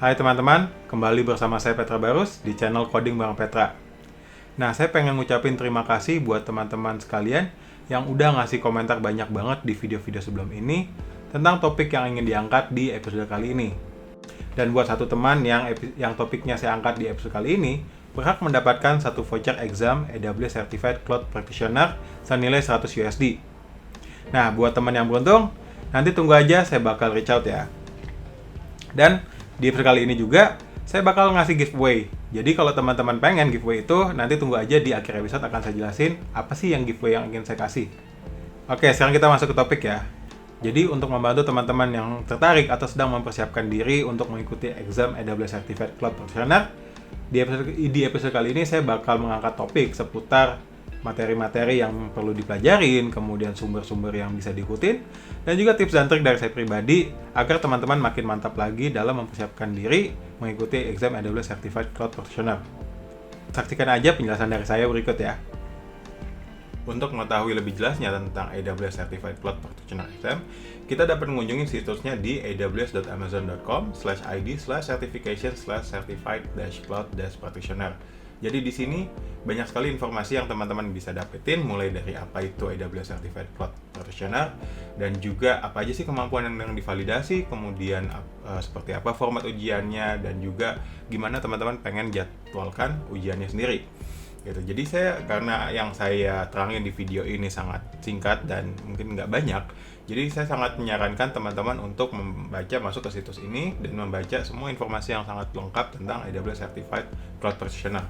Hai teman-teman, kembali bersama saya Petra Barus di channel Coding Bareng Petra. Nah, saya pengen ngucapin terima kasih buat teman-teman sekalian yang udah ngasih komentar banyak banget di video-video sebelum ini tentang topik yang ingin diangkat di episode kali ini. Dan buat satu teman yang topiknya saya angkat di episode kali ini, berhak mendapatkan satu voucher exam AWS Certified Cloud Practitioner senilai 100 USD. Nah, buat teman yang beruntung, nanti tunggu aja saya bakal reach out ya. Dan di episode kali ini juga, saya bakal ngasih giveaway. Jadi kalau teman-teman pengen giveaway itu, nanti tunggu aja di akhir episode akan saya jelasin apa sih yang giveaway yang ingin saya kasih. Oke, sekarang kita masuk ke topik ya. Jadi untuk membantu teman-teman yang tertarik atau sedang mempersiapkan diri untuk mengikuti exam AWS Certified Cloud Practitioner, di episode kali ini saya bakal mengangkat topik seputar materi-materi yang perlu dipelajarin, kemudian sumber-sumber yang bisa diikutin, dan juga tips dan trik dari saya pribadi agar teman-teman makin mantap lagi dalam mempersiapkan diri mengikuti exam AWS Certified Cloud Practitioner. Saksikan aja penjelasan dari saya berikut ya. Untuk mengetahui lebih jelasnya tentang AWS Certified Cloud Practitioner Exam, kita dapat mengunjungi situsnya di aws.amazon.com/id/certification/certified-cloud-practitioner. Jadi di sini banyak sekali informasi yang teman-teman bisa dapetin, mulai dari apa itu AWS Certified Cloud Practitioner dan juga apa aja sih kemampuan yang divalidasi, kemudian seperti apa format ujiannya, dan juga gimana teman-teman pengen jadwalkan ujiannya sendiri. Gitu. Jadi karena yang saya terangin di video ini sangat singkat dan mungkin nggak banyak, jadi saya sangat menyarankan teman-teman untuk masuk ke situs ini dan membaca semua informasi yang sangat lengkap tentang AWS Certified Cloud Practitioner.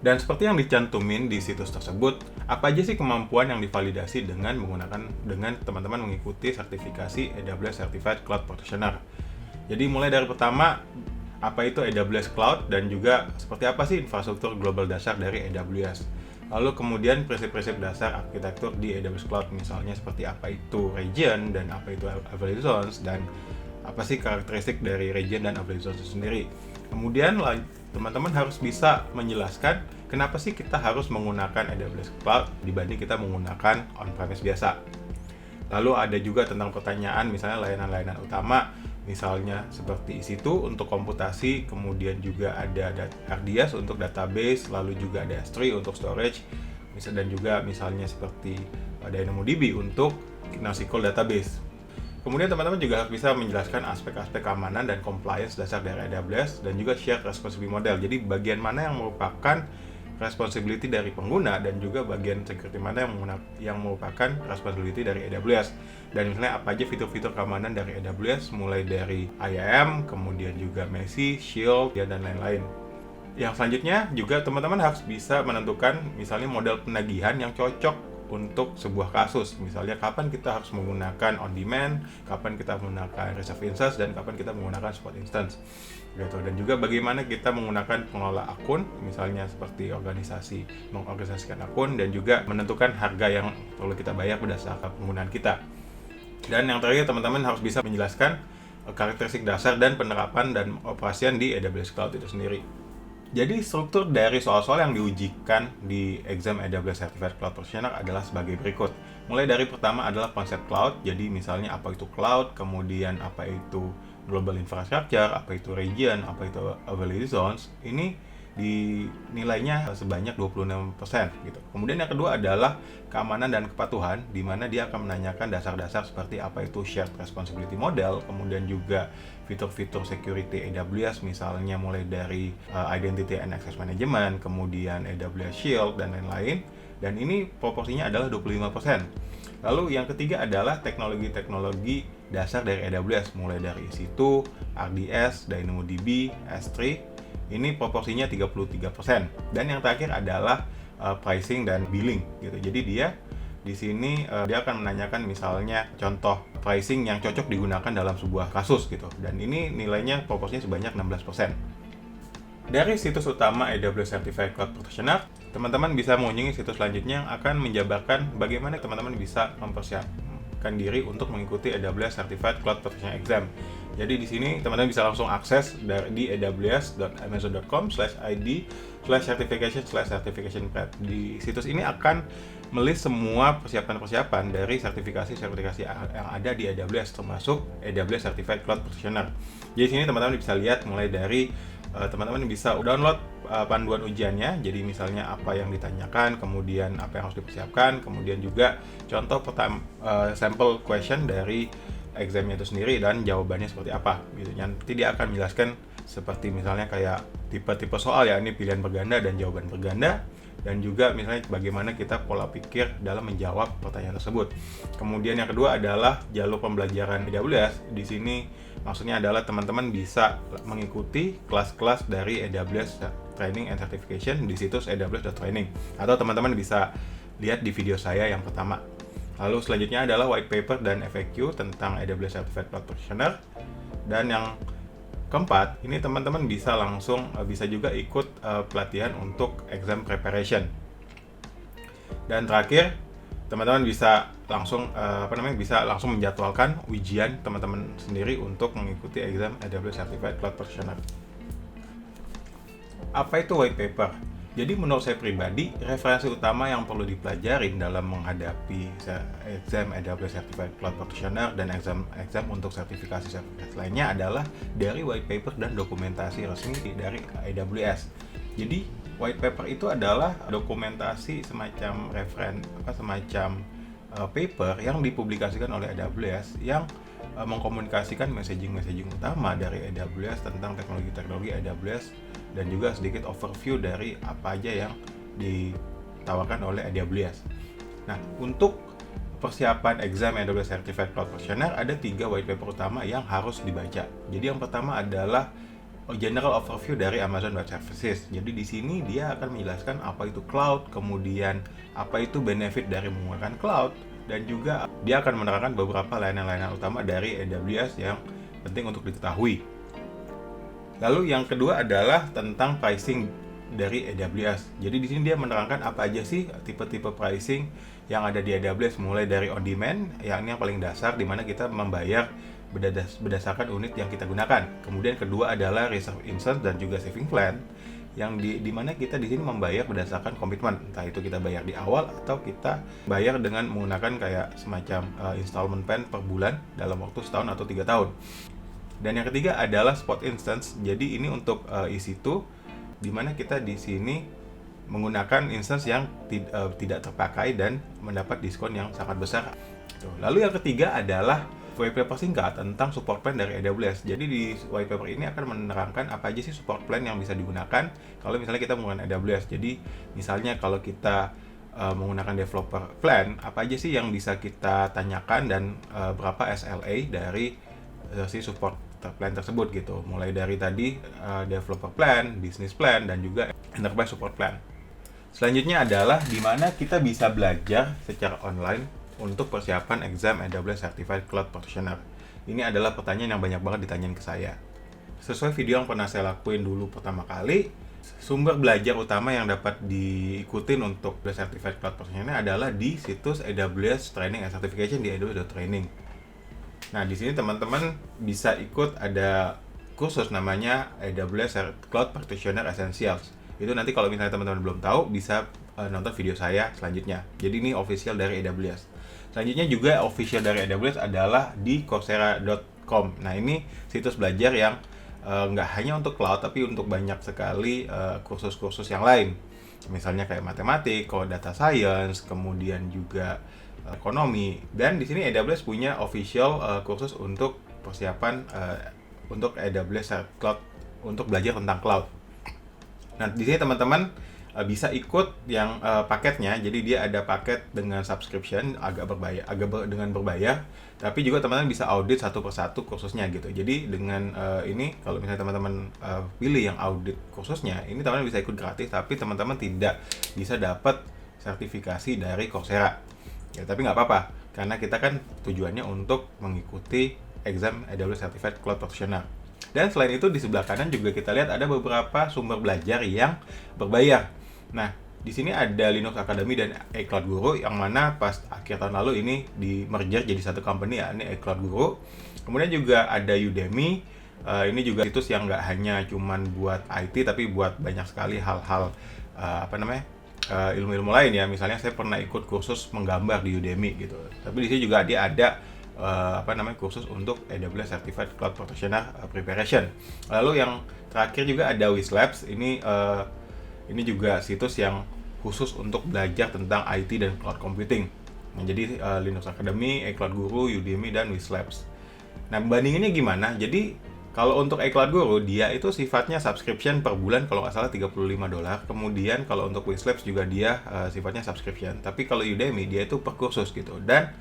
Dan seperti yang dicantumin di situs tersebut, apa aja sih kemampuan yang divalidasi dengan teman-teman mengikuti sertifikasi AWS Certified Cloud Practitioner. Jadi mulai dari pertama, apa itu AWS Cloud, dan juga seperti apa sih infrastruktur global dasar dari AWS. Lalu kemudian prinsip-prinsip dasar arsitektur di AWS Cloud, misalnya seperti apa itu region dan apa itu availability zones, dan apa sih karakteristik dari region dan availability zones itu sendiri. Kemudian teman-teman harus bisa menjelaskan kenapa sih kita harus menggunakan AWS Cloud dibanding kita menggunakan on-premise biasa. Lalu ada juga tentang pertanyaan misalnya layanan-layanan utama, misalnya seperti EC2 untuk komputasi, kemudian juga ada RDS untuk database, lalu juga ada S3 untuk storage, dan juga misalnya seperti DynamoDB untuk NoSQL database. Kemudian teman-teman juga harus bisa menjelaskan aspek-aspek keamanan dan compliance dasar dari AWS dan juga shared responsibility model. Jadi bagian mana yang merupakan responsibility dari pengguna dan juga bagian security mana yang merupakan responsibility dari AWS. Dan misalnya apa aja fitur-fitur keamanan dari AWS, mulai dari IAM, kemudian juga Messi, Shield, dan lain-lain. Yang selanjutnya juga teman-teman harus bisa menentukan misalnya model penagihan yang cocok untuk sebuah kasus. Misalnya kapan kita harus menggunakan on demand, kapan kita menggunakan reserve instance, dan kapan kita menggunakan spot instance. Gitu. Dan juga bagaimana kita menggunakan pengelola akun, misalnya seperti mengorganisasikan akun, dan juga menentukan harga yang perlu kita bayar berdasarkan penggunaan kita. Dan yang terakhir, teman-teman harus bisa menjelaskan karakteristik dasar dan penerapan dan operasian di AWS Cloud itu sendiri. Jadi struktur dari soal-soal yang diujikan di exam AWS Certified Cloud Practitioner adalah sebagai berikut. Mulai dari pertama adalah konsep cloud, jadi misalnya apa itu cloud, kemudian apa itu global infrastructure, apa itu region, apa itu availability zones. Ini dinilainya sebanyak 26% gitu. Kemudian yang kedua adalah keamanan dan kepatuhan, di mana dia akan menanyakan dasar-dasar seperti apa itu shared responsibility model, kemudian juga fitur-fitur security AWS, misalnya mulai dari identity and access management, kemudian AWS Shield, dan lain-lain. Dan ini proporsinya adalah 25%. Lalu yang ketiga adalah teknologi-teknologi dasar dari AWS, mulai dari EC2, RDS, DynamoDB, S3. Ini proporsinya 33%. Dan yang terakhir adalah pricing dan billing gitu. Jadi di sini dia akan menanyakan misalnya contoh pricing yang cocok digunakan dalam sebuah kasus gitu. Dan ini nilainya proporsinya sebanyak 16%. Dari situs utama AWS Certified Cloud Practitioner, teman-teman bisa mengunjungi situs selanjutnya yang akan menjabarkan bagaimana teman-teman bisa mempersiapkan diri untuk mengikuti AWS Certified Cloud Practitioner Exam. Jadi di sini teman-teman bisa langsung akses di aws.amazon.com/id/certification/certification prep. Di situs ini akan melist semua persiapan-persiapan dari sertifikasi-sertifikasi yang ada di AWS, termasuk AWS Certified Cloud Practitioner. Jadi sini teman-teman bisa lihat mulai dari teman-teman bisa download panduan ujiannya, jadi misalnya apa yang ditanyakan, kemudian apa yang harus dipersiapkan, kemudian juga contoh sampel question dari examnya itu sendiri dan jawabannya seperti apa gitu. Nanti dia akan menjelaskan seperti misalnya kayak tipe-tipe soal ya, ini pilihan berganda dan jawaban berganda, dan juga misalnya bagaimana kita pola pikir dalam menjawab pertanyaan tersebut. Kemudian yang kedua adalah jalur pembelajaran AWS. Di sini maksudnya adalah teman-teman bisa mengikuti kelas-kelas dari AWS Training and Certification di situs aws.training, atau teman-teman bisa lihat di video saya yang pertama. Lalu selanjutnya adalah white paper dan FAQ tentang AWS Certified Cloud Practitioner. Dan yang keempat, ini teman-teman bisa bisa juga ikut pelatihan untuk exam preparation. Dan terakhir, teman-teman bisa langsung menjadwalkan ujian teman-teman sendiri untuk mengikuti exam AWS Certified Cloud Practitioner. Apa itu white paper? Jadi menurut saya pribadi, referensi utama yang perlu dipelajarin dalam menghadapi exam AWS Certified Cloud Practitioner dan exam untuk sertifikasi lainnya adalah dari white paper dan dokumentasi resmi dari AWS. Jadi white paper itu adalah dokumentasi semacam paper yang dipublikasikan oleh AWS yang mengkomunikasikan messaging utama dari AWS tentang teknologi AWS, dan juga sedikit overview dari apa aja yang ditawarkan oleh AWS. Nah, untuk persiapan exam AWS Certified Cloud Practitioner ada 3 white paper utama yang harus dibaca. Jadi yang pertama adalah general overview dari Amazon Web Services. Jadi di sini dia akan menjelaskan apa itu cloud, kemudian apa itu benefit dari menggunakan cloud, dan juga dia akan menerangkan beberapa layanan-layanan utama dari AWS yang penting untuk diketahui. Lalu yang kedua adalah tentang pricing dari AWS. Jadi di sini dia menerangkan apa aja sih tipe-tipe pricing yang ada di AWS, mulai dari on demand, yang ini yang paling dasar di mana kita membayar berdasarkan unit yang kita gunakan. Kemudian kedua adalah reserve instance dan juga saving plan, yang di mana kita di sini membayar berdasarkan komitmen, entah itu kita bayar di awal atau kita bayar dengan menggunakan kayak semacam installment plan per bulan dalam waktu setahun atau 3 tahun. Dan yang ketiga adalah spot instance. Jadi ini untuk EC2, di mana kita di sini menggunakan instance yang tidak terpakai dan mendapat diskon yang sangat besar. Lalu yang ketiga adalah white paper singkat tentang support plan dari AWS. Jadi di white paper ini akan menerangkan apa aja sih support plan yang bisa digunakan kalau misalnya kita menggunakan AWS. Jadi misalnya kalau kita menggunakan developer plan, apa aja sih yang bisa kita tanyakan dan berapa SLA dari si support plan tersebut gitu. Mulai dari tadi developer plan, business plan, dan juga enterprise support plan. Selanjutnya adalah di mana kita bisa belajar secara online untuk persiapan exam AWS Certified Cloud Practitioner. Ini adalah pertanyaan yang banyak banget ditanyain ke saya. Sesuai video yang pernah saya lakuin dulu pertama kali, sumber belajar utama yang dapat diikutin untuk Certified Cloud Practitioner adalah di situs AWS Training and Certification di aws.training. Nah, di sini teman-teman bisa ikut ada kursus namanya AWS Cloud Practitioner Essentials. Itu nanti kalau misalnya teman-teman belum tahu, bisa nonton video saya selanjutnya. Jadi ini official dari AWS. Selanjutnya juga official dari AWS adalah di coursera.com. Nah, ini situs belajar yang nggak hanya untuk cloud, tapi untuk banyak sekali kursus-kursus yang lain. Misalnya kayak matematik, kalau data science, kemudian juga ekonomi. Dan di sini AWS punya official kursus untuk persiapan untuk AWS Cloud, untuk belajar tentang cloud. Nah, di sini teman-teman bisa ikut yang paketnya. Jadi dia ada paket dengan subscription dengan berbayar, tapi juga teman-teman bisa audit satu persatu kursusnya gitu. Jadi dengan ini kalau misalnya teman-teman pilih yang audit kursusnya, ini teman-teman bisa ikut gratis, tapi teman-teman tidak bisa dapat sertifikasi dari Coursera. Ya, tapi nggak apa-apa, karena kita kan tujuannya untuk mengikuti exam AWS Certified Cloud Practitioner. Dan selain itu di sebelah kanan juga kita lihat ada beberapa sumber belajar yang berbayar. Nah, di sini ada Linux Academy dan iCloud Guru, yang mana pas akhir tahun lalu ini di merger jadi satu company ya, ini iCloud Guru. Kemudian juga ada Udemy. Ini juga situs yang nggak hanya cuman buat IT, tapi buat banyak sekali hal-hal ilmu-ilmu lain ya. Misalnya saya pernah ikut kursus menggambar di Udemy gitu. Tapi di sini juga dia ada kursus untuk AWS Certified Cloud Practitioner Preparation. Lalu yang terakhir juga ada Wizlabs. Ini juga situs yang khusus untuk belajar tentang IT dan cloud computing. Nah, jadi Linux Academy, iCloud Guru, Udemy, dan Wizlabs. Nah, bandinginnya gimana? Jadi kalau untuk iCloud Guru, dia itu sifatnya subscription per bulan kalau nggak salah $35. Kemudian kalau untuk Wizlabs juga dia sifatnya subscription. Tapi kalau Udemy, dia itu per kursus gitu. Dan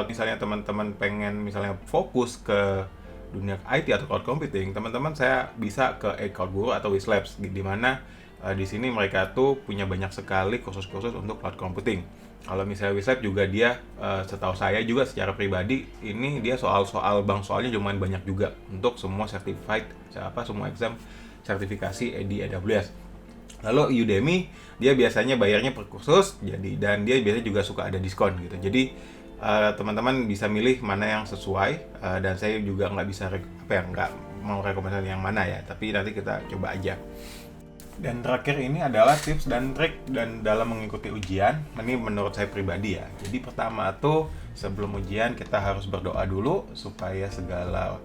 misalnya teman-teman pengen misalnya fokus ke dunia IT atau cloud computing, teman-teman saya bisa ke iCloud Guru atau Wizlabs, di mana di sini mereka tuh punya banyak sekali kursus-kursus untuk cloud computing. Kalau misalnya Wizlabs juga dia, setahu saya juga secara pribadi, ini dia soal-soal soalnya lumayan banyak juga untuk semua semua exam sertifikasi di AWS. Lalu Udemy, dia biasanya bayarnya per kursus, dan dia biasanya juga suka ada diskon gitu. Jadi teman-teman bisa milih mana yang sesuai, dan saya juga nggak mau rekomendasi yang mana ya, tapi nanti kita coba aja. Dan terakhir ini adalah tips dan trik dan dalam mengikuti ujian. Ini menurut saya pribadi ya. Jadi pertama tuh sebelum ujian kita harus berdoa dulu supaya segala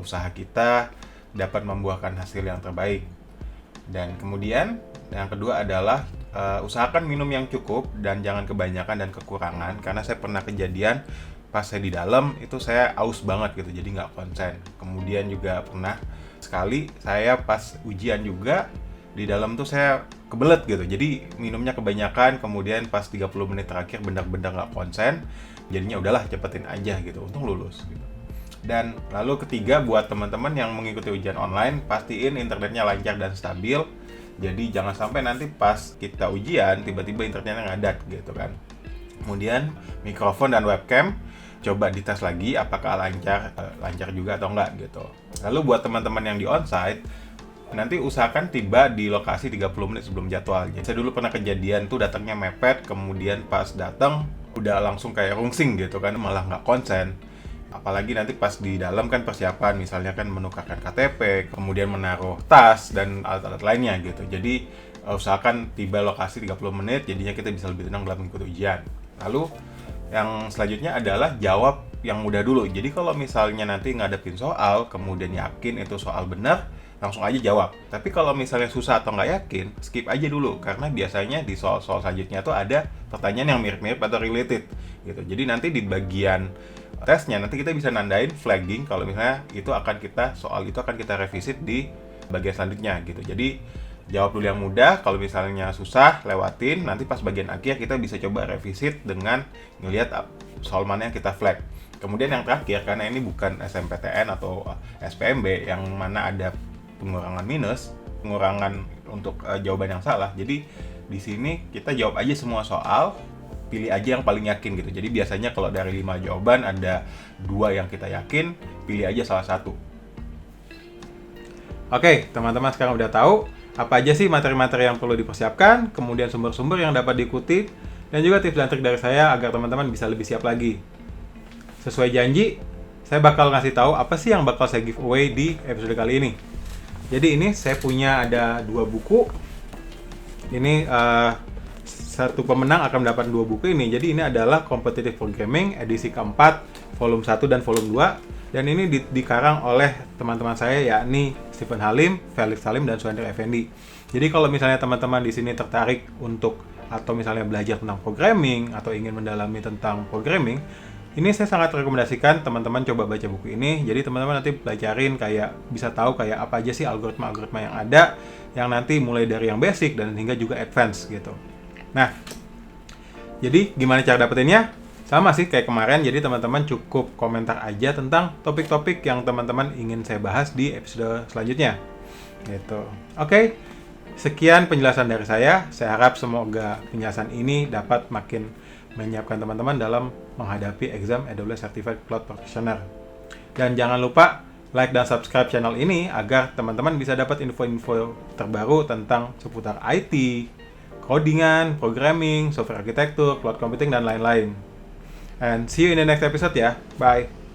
usaha kita dapat membuahkan hasil yang terbaik. Dan kemudian yang kedua adalah usahakan minum yang cukup dan jangan kebanyakan dan kekurangan. Karena saya pernah kejadian pas saya di dalam itu saya aus banget gitu, jadi nggak konsen. Kemudian juga pernah sekali saya pas ujian juga di dalam tuh saya kebelet gitu, jadi minumnya kebanyakan, kemudian pas 30 menit terakhir benar-benar nggak konsen, jadinya udahlah cepetin aja gitu, untung lulus gitu. Dan lalu ketiga, buat teman-teman yang mengikuti ujian online, pastiin internetnya lancar dan stabil, jadi jangan sampai nanti pas kita ujian tiba-tiba internetnya ngadat gitu kan. Kemudian mikrofon dan webcam coba dites lagi apakah lancar juga atau enggak gitu. Lalu buat teman-teman yang di onsite, nanti usahakan tiba di lokasi 30 menit sebelum jadwal. Jadi saya dulu pernah kejadian tuh datangnya mepet, kemudian pas datang udah langsung kayak rungsing gitu kan, malah nggak konsen. Apalagi nanti pas di dalam kan persiapan, misalnya kan menukarkan KTP, kemudian menaruh tas dan alat-alat lainnya gitu. Jadi usahakan tiba lokasi 30 menit, jadinya kita bisa lebih tenang dalam mengikuti ujian. Lalu yang selanjutnya adalah jawab yang mudah dulu. Jadi kalau misalnya nanti ngadepin soal, kemudian yakin itu soal benar, langsung aja jawab. Tapi kalau misalnya susah atau nggak yakin, skip aja dulu. Karena biasanya di soal-soal selanjutnya tuh ada pertanyaan yang mirip-mirip atau related gitu. Jadi nanti di bagian tesnya nanti kita bisa nandain flagging kalau misalnya soal itu akan kita revisit di bagian selanjutnya gitu. Jadi jawab dulu yang mudah, kalau misalnya susah lewatin, nanti pas bagian akhir kita bisa coba revisit dengan ngelihat soal mana yang kita flag. Kemudian yang terakhir, karena ini bukan SMPTN atau SPMB yang mana ada pengurangan untuk jawaban yang salah. Jadi di sini kita jawab aja semua soal, pilih aja yang paling yakin gitu. Jadi biasanya kalau dari 5 jawaban ada 2 yang kita yakin, pilih aja salah satu. Oke, teman-teman sekarang udah tahu apa aja sih materi-materi yang perlu dipersiapkan, kemudian sumber-sumber yang dapat diikuti, dan juga tips dan trik dari saya agar teman-teman bisa lebih siap lagi. Sesuai janji, saya bakal ngasih tahu apa sih yang bakal saya giveaway di episode kali ini. Jadi ini saya punya ada 2 buku. Ini satu pemenang akan mendapat 2 buku ini. Jadi ini adalah Competitive Programming edisi keempat, volume 1 dan volume 2. Dan ini dikarang oleh teman-teman saya, yakni Stephen Halim, Felix Salim, dan Suhander Effendi. Jadi kalau misalnya teman-teman di sini tertarik atau misalnya belajar tentang programming atau ingin mendalami tentang programming, ini saya sangat rekomendasikan teman-teman coba baca buku ini. Jadi teman-teman nanti pelajarin bisa tahu apa aja sih algoritma-algoritma yang ada, yang nanti mulai dari yang basic dan hingga juga advance gitu. Nah, jadi gimana cara dapetinnya? Sama sih kayak kemarin, jadi teman-teman cukup komentar aja tentang topik-topik yang teman-teman ingin saya bahas di episode selanjutnya. Gitu. Oke, sekian penjelasan dari saya. Saya harap semoga penjelasan ini dapat makin menyiapkan teman-teman dalam menghadapi exam AWS Certified Cloud Practitioner. Dan jangan lupa like dan subscribe channel ini agar teman-teman bisa dapat info-info terbaru tentang seputar IT, codingan, programming, software architecture, cloud computing, dan lain-lain. And see you in the next episode ya. Bye.